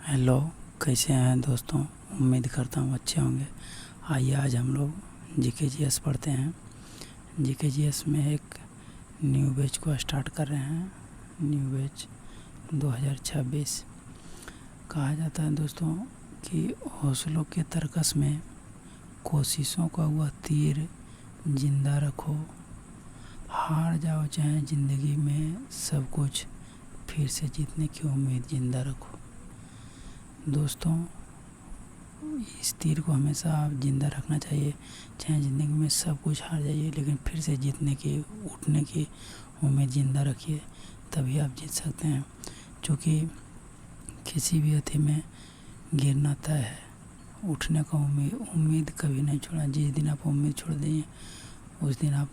Hello, कैसे हैं दोस्तों। उम्मीद करता हूँ अच्छे होंगे। आइए आज हम लोग जीकेजीएस पढ़ते हैं। जीकेजीएस में एक न्यू बैच को स्टार्ट कर रहे हैं। न्यू बैच 2026 कहा जाता है दोस्तों कि हौसलों के तरकस में कोशिशों का वह तीर जिंदा रखो। हार जाओ चाहे ज़िंदगी में सब कुछ, फिर से जीतने की उम्मीद जिंदा रखो। दोस्तों, इस तीर को हमेशा आप ज़िंदा रखना चाहिए। चाहे ज़िंदगी में सब कुछ हार जाइए, लेकिन फिर से जीतने की, उठने की उम्मीद ज़िंदा रखिए, तभी आप जीत सकते हैं। क्योंकि किसी भी अथी में गिरना तय है, उठने का उम्मीद कभी नहीं छोड़ना। जिस दिन आप उम्मीद छोड़ देंगे उस दिन आप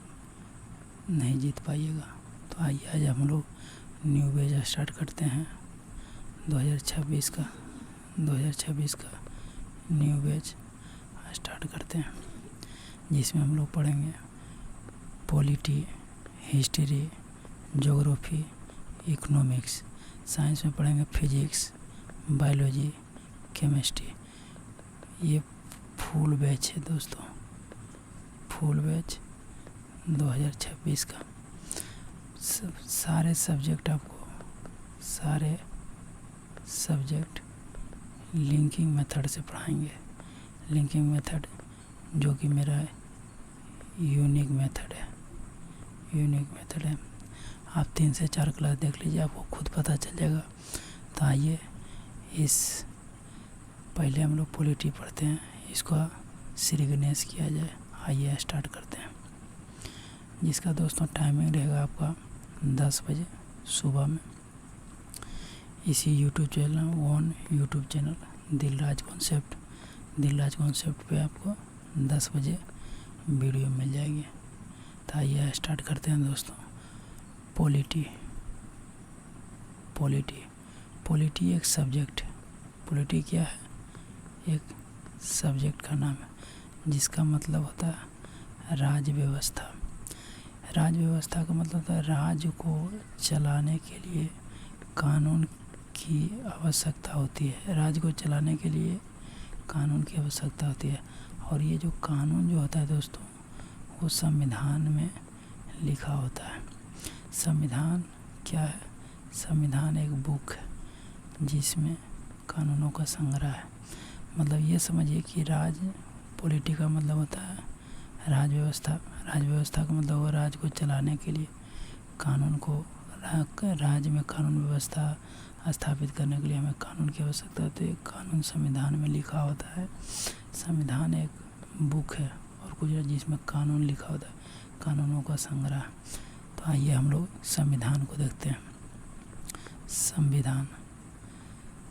नहीं जीत पाइएगा। तो आइए आज हम लोग न्यू बैच स्टार्ट करते हैं 2026 का न्यू बैच स्टार्ट करते हैं, जिसमें हम लोग पढ़ेंगे polity, history, geography, economics. Science में पढ़ेंगे फिजिक्स, बायोलॉजी, केमिस्ट्री। ये फुल बैच है दोस्तों, फुल बैच 2026 का। सारे सब्जेक्ट लिंकिंग मेथड से पढ़ाएंगे। लिंकिंग मेथड जो कि मेरा यूनिक मेथड है। आप 3 से 4 क्लास देख लीजिए, आपको खुद पता चल जाएगा। तो आइए पहले हम लोग पॉलिटी पढ़ते हैं, इसको श्री गणेश किया जाए। आइए स्टार्ट करते हैं, जिसका दोस्तों टाइमिंग रहेगा आपका 10 बजे सुबह में। इसी यूट्यूब चैनल दिलराज कॉन्सेप्ट पे आपको 10 बजे वीडियो मिल जाएगी। तो आइए स्टार्ट करते हैं दोस्तों। पॉलिटी एक सब्जेक्ट है। पॉलिटी क्या है? एक सब्जेक्ट का नाम है, जिसका मतलब होता है राज्य व्यवस्था। राज्य व्यवस्था का मतलब होता है राज्य को चलाने के लिए कानून की आवश्यकता होती है। राज्य को चलाने के लिए कानून की आवश्यकता होती है। और ये जो कानून जो होता है दोस्तों, वो संविधान में लिखा होता है। संविधान क्या है? संविधान एक बुक है जिसमें कानूनों का संग्रह है। मतलब ये समझिए कि पॉलिटी का मतलब होता है राज्य व्यवस्था। राज्य व्यवस्था का मतलब वो राज्य को चलाने के लिए राज्य में कानून व्यवस्था स्थापित करने के लिए हमें कानून की आवश्यकता होती है। कानून संविधान में लिखा होता है। संविधान एक बुक है और कुछ जिसमें कानून लिखा होता है, कानूनों का संग्रह। तो आइए हम लोग संविधान को देखते हैं।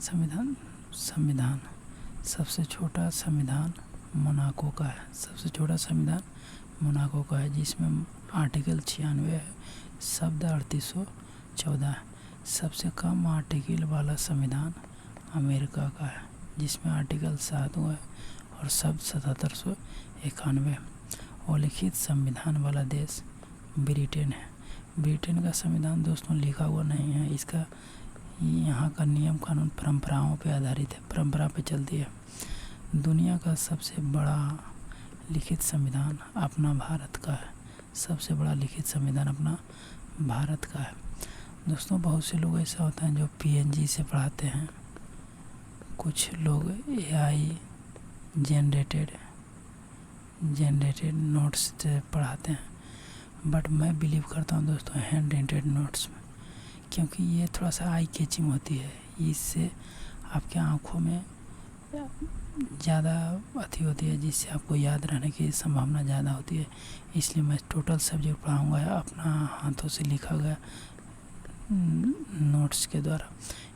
संविधान सबसे छोटा संविधान मोनाको का है। सबसे छोटा संविधान मोनाको का है, जिसमें आर्टिकल 96 है, शब्द 3814 है। सबसे कम आर्टिकल वाला संविधान अमेरिका का है, जिसमें आर्टिकल 7 है और शब्द 7791 है। और लिखित संविधान वाला देश ब्रिटेन है। ब्रिटेन का संविधान दोस्तों लिखा हुआ नहीं है। इसका यहाँ का नियम कानून परंपराओं पे आधारित है, परंपरा पे चलती है। दुनिया का सबसे बड़ा लिखित संविधान अपना भारत का है। सबसे बड़ा लिखित संविधान अपना भारत का है। दोस्तों, बहुत से लोग ऐसा होता है जो PNG से पढ़ाते हैं, कुछ लोग AI जनरेटेड नोट्स से पढ़ाते हैं। बट मैं बिलीव करता हूँ दोस्तों हैंड रिटेड नोट्स में, क्योंकि ये थोड़ा सा आई कैचिंग होती है। इससे आपके आँखों में ज़्यादा अथी होती है, जिससे आपको याद रहने की संभावना ज़्यादा होती है। इसलिए मैं टोटल सब्जेक्ट पढ़ाऊँगा अपना हाथों से लिखा गया नोट्स के द्वारा।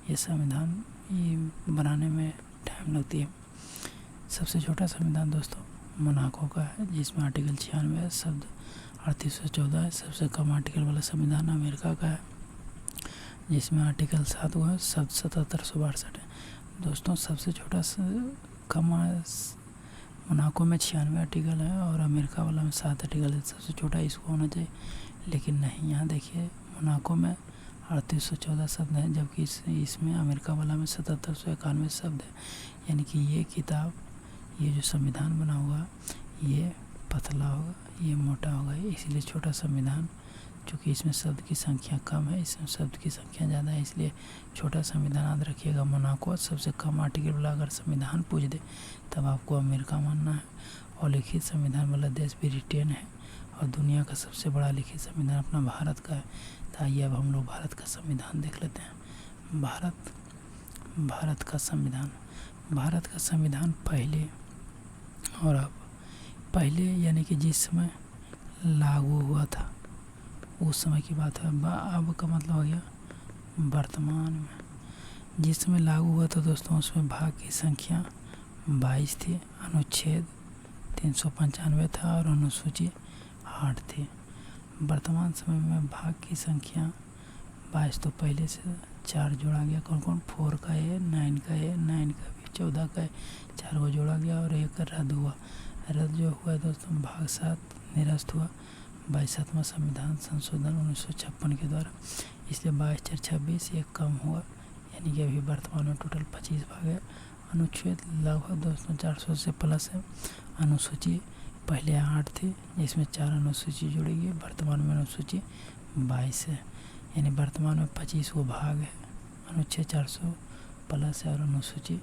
ये संविधान बनाने में टाइम लगती है। सबसे छोटा संविधान दोस्तों मोनाको का है, जिसमें आर्टिकल 96 है, शब्द 3814 है। सबसे कम आर्टिकल वाला संविधान अमेरिका का है, जिसमें आर्टिकल 7 है, शब्द 7762 है। दोस्तों, सबसे छोटा कम मोनाको में 96 आर्टिकल है और अमेरिका वाला में 7 आर्टिकल है। सबसे छोटा इसको होना चाहिए, लेकिन नहीं। यहाँ देखिए मोनाको में 3814 शब्द हैं, जबकि इसमें अमेरिका वाला में 7791 शब्द है। यानी कि ये किताब, ये जो संविधान बना हुआ, ये पतला होगा, ये मोटा होगा, इसलिए छोटा संविधान। चूँकि इसमें शब्द की संख्या कम है, इसमें शब्द की संख्या ज़्यादा है, इसलिए छोटा संविधान याद रखिएगा। मोनाको सबसे कम आर्टिकल वाला अगर संविधान पूछ दे तब आपको अमेरिका मानना है। और लिखित संविधान वाला देश ब्रिटेन है, और दुनिया का सबसे बड़ा लिखित संविधान अपना भारत का है। तो आइए अब हम लोग भारत का संविधान देख लेते हैं। भारत का संविधान पहले और अब, पहले यानी कि जिस समय लागू हुआ था उस समय की बात है। अब का मतलब हो गया वर्तमान में। जिस समय लागू हुआ था दोस्तों, उसमें भाग की संख्या 22 थी, अनुच्छेद 395 था और अनुसूची 8 थी। वर्तमान समय में भाग की संख्या 22, तो पहले से 4 जोड़ा गया। कौन कौन? 4 का है, 9 का है, 9 का भी, 14 का है, 4 को जोड़ा गया और एक रद्द हुआ। रद्द जो हुआ दोस्तों, भाग 7 निरस्त हुआ 22वां संविधान संशोधन 1956 के द्वारा, इसलिए 22/4/26 एक कम हुआ। यानी कि अभी वर्तमान में टोटल 25 भाग है। अनुच्छेद लगभग दोस्तों 400 से प्लस है। अनुसूची पहले 8 थी, जिसमें 4 अनुसूची जोड़ी गई। वर्तमान में अनुसूची 22 है, यानी वर्तमान में 25 वो भाग है। अनुच्छेद 400 प्लस है और अनुसूची